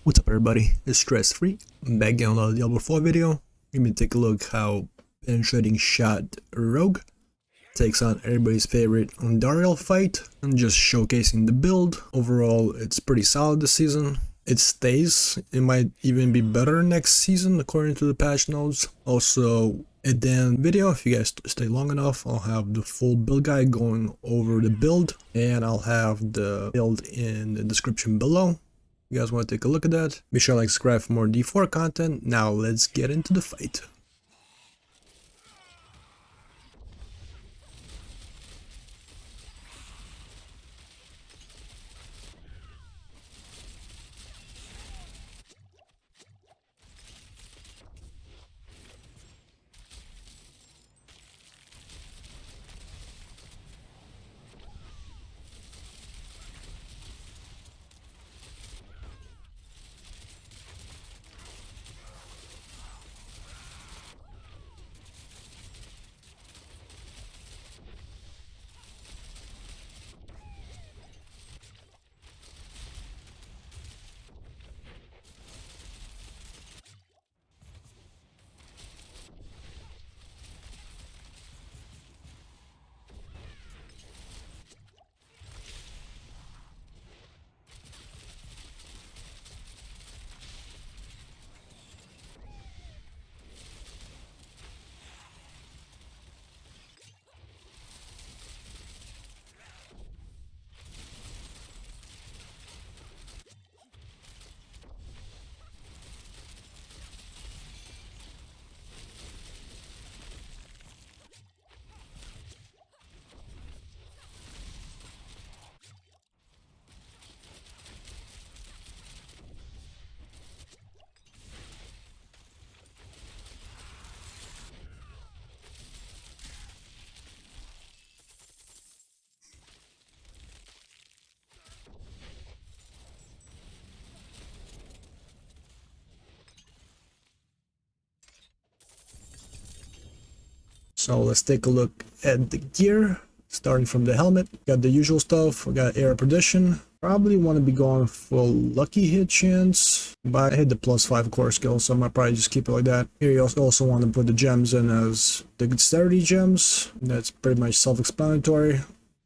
What's up everybody, it's Stressfree. I'm back on another Diablo 4 video. We're gonna take a look how penetrating shot rogue takes on everybody's favorite Andariel fight and just showcasing the build. Overall, it's pretty solid this season. It stays, it might even be better next season according to the patch notes. Also, at the end video, if you guys stay long enough, I'll have the full build guide going over the build, and I'll have the build in the description below. You guys want to take a look at that? Be sure to like, subscribe for more D4 content. Now let's get into the fight. So let's take a look at the gear. Starting from the helmet, got the usual stuff. We got air perdition. Probably want to be going for lucky hit chance, but I hit the +5 core skill, so I might probably just keep it like that. Here you also want to put the gems in as the dexterity gems. That's pretty much self-explanatory.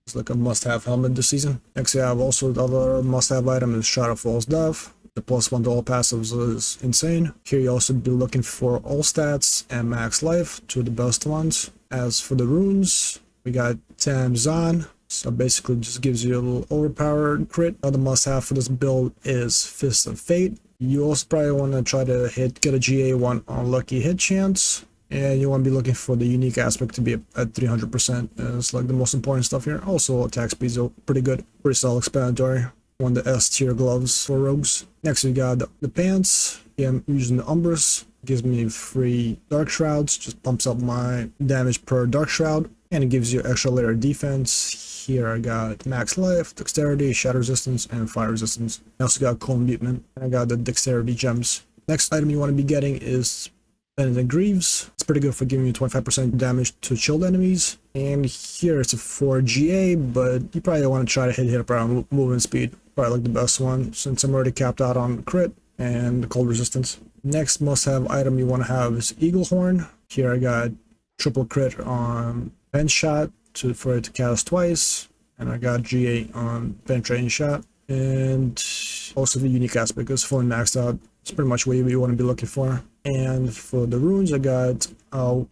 It's like a must-have helmet this season. Next, you have also the other must-have item is Shot of False Death. The +1 to all passives is insane. Here you also be looking for all stats and max life, two of the best ones. As for the runes, we got Zan, so basically just gives you a little overpowered crit. Another must-have for this build is Fist of Fate. You also probably want to try to get a GA1 on lucky hit chance, and you want to be looking for the unique aspect to be at 300%. It's like the most important stuff here. Also, attack speeds are pretty good, pretty self-explanatory. One of the S tier gloves for rogues. Next we got the pants. Yeah, I'm using the Umbrus. Gives me free dark shrouds, just pumps up my damage per dark shroud, and it gives you extra layer of defense. Here I got max life, dexterity, shatter resistance, and fire resistance. I also got cold mutement, and I got the dexterity gems. Next item you want to be getting is Penitent Greaves. It's pretty good for giving you 25% damage to chilled enemies. And here it's a 4 GA, but you probably want to try to hit up around movement speed. Probably like the best one, since I'm already capped out on crit and the cold resistance. Next must-have item you want to have is Eagle Horn. Here I got triple crit on pen shot for it to cast twice, and I got GA on penetrating shot, and also the unique aspect is fully maxed out. It's pretty much what you want to be looking for. And for the runes, I got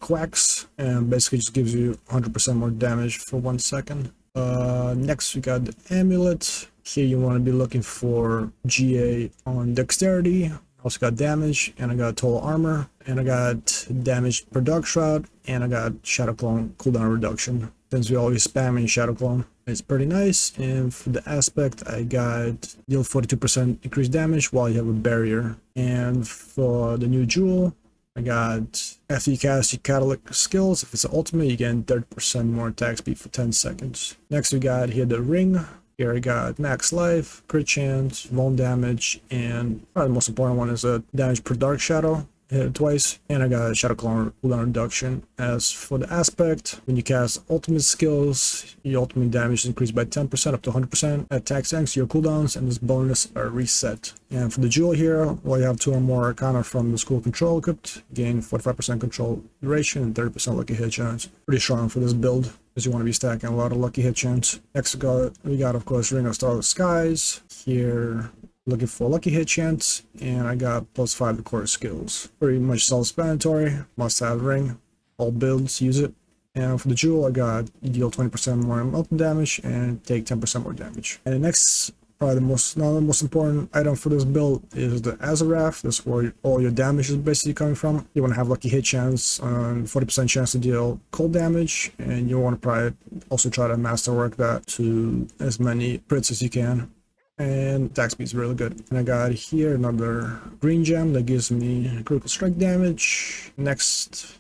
Quacks, and basically just gives you 100% more damage for 1 second. Next we got the amulet. Here you want to be looking for GA on dexterity. Also got damage, and I got total armor, and I got damage per dark shroud, and I got shadow clone cooldown reduction, since we always spamming shadow clone. It's pretty nice. And for the aspect, I got deal 42% increased damage while you have a barrier. And for the new jewel, I got after you cast your catalytic skills, if it's an ultimate, you get 30% more attack speed for 10 seconds. Next we got here the ring. Here I got max life, crit chance, vuln damage, and probably the most important one is a damage per dark shadow. hit it twice, and I got a Shadow Clone cooldown reduction. As for the aspect, when you cast ultimate skills, your ultimate damage is increased by 10% up to 100%. Attacks thanks to your cooldowns, and this bonus are reset. And for the jewel here, well, you have 2 or more Arcana from the school control equipped, gain 45% control duration and 30% lucky hit chance. Pretty strong for this build, because you want to be stacking a lot of lucky hit chance. Next we got of course Ring of Starless Skies. Here looking for lucky hit chance, and I got +5 to core skills. Pretty much self-explanatory, must have ring, all builds use it. And for the jewel, I got deal 20% more ultimate damage and take 10% more damage. And the next, probably the most important item for this build is the Azarath. That's where all your damage is basically coming from. You want to have lucky hit chance and 40% chance to deal cold damage, and you want to probably also try to masterwork that to as many crits as you can. And attack speed is really good. And I got here another green gem that gives me critical strike damage. Next,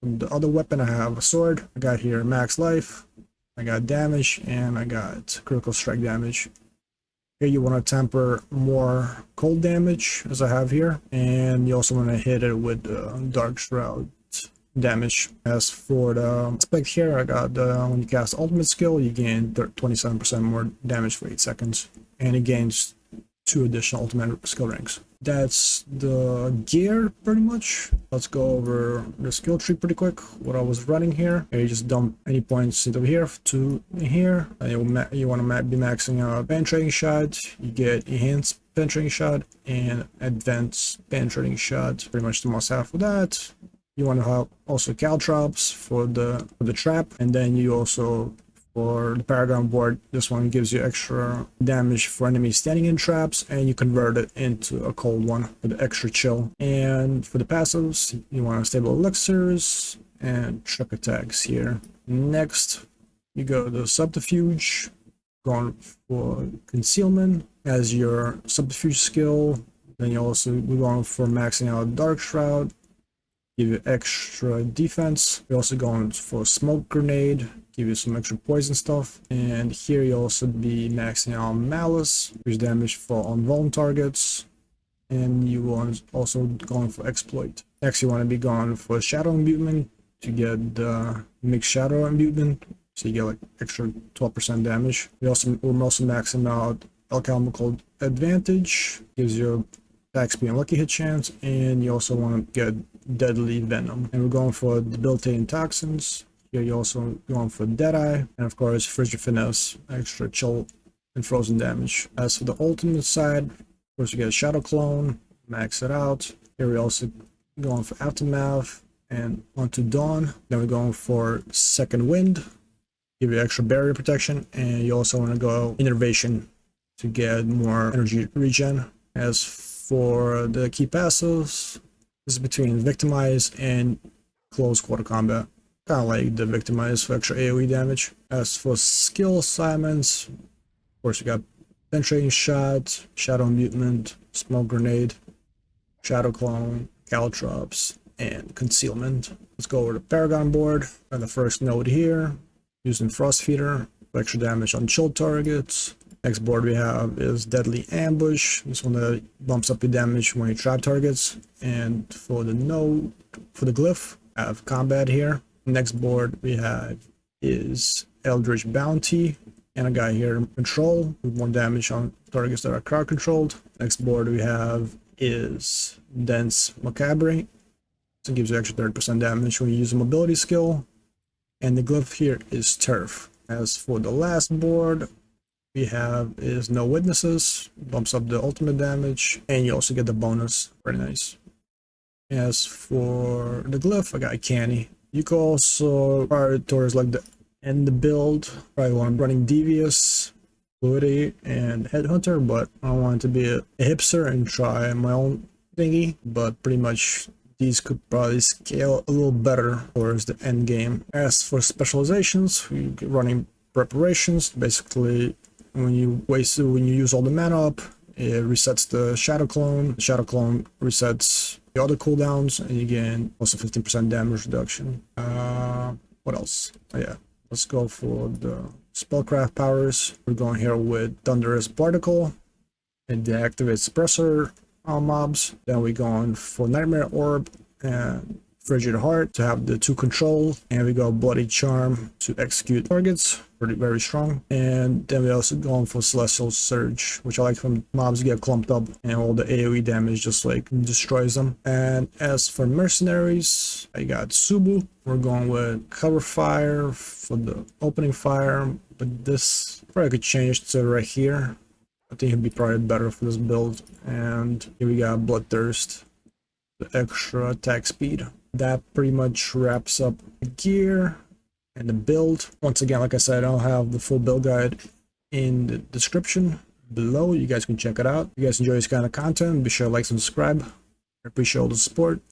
the other weapon, I have a sword. I got here max life, I got damage, and I got critical strike damage. Here you want to temper more cold damage, as I have here, and you also want to hit it with Dark Shroud damage. As for the spec here, I got when you cast ultimate skill, you gain 27% more damage for 8 seconds, and it gains 2 additional ultimate skill ranks. That's the gear pretty much. Let's go over the skill tree pretty quick. What I was running here, you just dump any points into here to here, and you want to be maxing out penetrating shot. You get enhanced penetrating shot and advanced penetrating shot, pretty much the must have for that. You want to have also caltrops for the trap, and then you also, for the Paragon board, this one gives you extra damage for enemies standing in traps, and you convert it into a cold one with extra chill. And for the passives, you want stable elixirs and truck attacks here. Next, you go to subterfuge, going for concealment as your subterfuge skill. Then you also we're going for maxing out Dark Shroud, give you extra defense. We're also going for smoke grenade, give you some extra poison stuff. And here you also be maxing out malice, increase damage for unvulnerable targets. And you want also going for exploit. Next, you want to be going for shadow imbuement to get the mixed shadow imbuement, so you get like extra 12% damage. We're also maxing out alchemical advantage, gives you attack speed and lucky hit chance, and you also want to get deadly venom. And we're going for debilitating toxins. Here you're also going for Deadeye, and of course Frigid Finesse, extra chill and frozen damage. As for the ultimate side, of course you get a Shadow Clone, max it out. Here we're also going for Aftermath and onto Dawn. Then we're going for Second Wind, give you extra barrier protection, and you also want to go Innervation to get more energy regen. As for the key passives, this is between Victimize and Close Quarter Combat. Kind of like the Victimize for extra AoE damage. As for skill assignments, of course you got Penetrating Shot, Shadow Imbuement, Smoke Grenade, Shadow Clone, Caltrops, and Concealment. Let's go over the Paragon board. And the first node here, using Frost Feeder for extra damage on chilled targets. Next board we have is Deadly Ambush. This one that bumps up your damage when you trap targets. And for the node, for the glyph, I have Combat here. Next board we have is Eldritch Bounty, and a guy here Control with more damage on targets that are crowd controlled. Next board we have is Dense Macabre, so it gives you extra 30% damage when you use a mobility skill. And the glyph here is Turf. As for the last board we have is No Witnesses, bumps up the ultimate damage, and you also get the bonus. Very nice. As for the glyph, I got Canny. You can also prior towards like the end the build, probably want running Devious, Fluidity, and Headhunter, but I want to be a hipster and try my own thingy. But pretty much these could probably scale a little better towards the end game. As for specializations, we running preparations. Basically, when you use all the mana up, it resets the Shadow Clone. The Shadow Clone resets the other cooldowns, and you gain also 15% damage reduction. What else? Oh yeah, let's go for the spellcraft powers. We're going here with Thunderous Particle. It deactivates Suppressor, on mobs. Then we going for Nightmare Orb and Frigid Heart to have the 2 control, and we go Bloody Charm to execute targets, pretty very strong. And then we also going for Celestial Surge, which I like from mobs get clumped up and all the AoE damage just like destroys them. And as for mercenaries, I got Subu. We're going with Cover Fire for the opening fire, but this probably could change to right here. I think it'd be probably better for this build. And here we got Bloodthirst, the extra attack speed. That pretty much wraps up the gear and the build. Once again, like I said, I'll have the full build guide in the description below. You guys can check it out. If you guys enjoy this kind of content, be sure to like and subscribe. I appreciate all the support.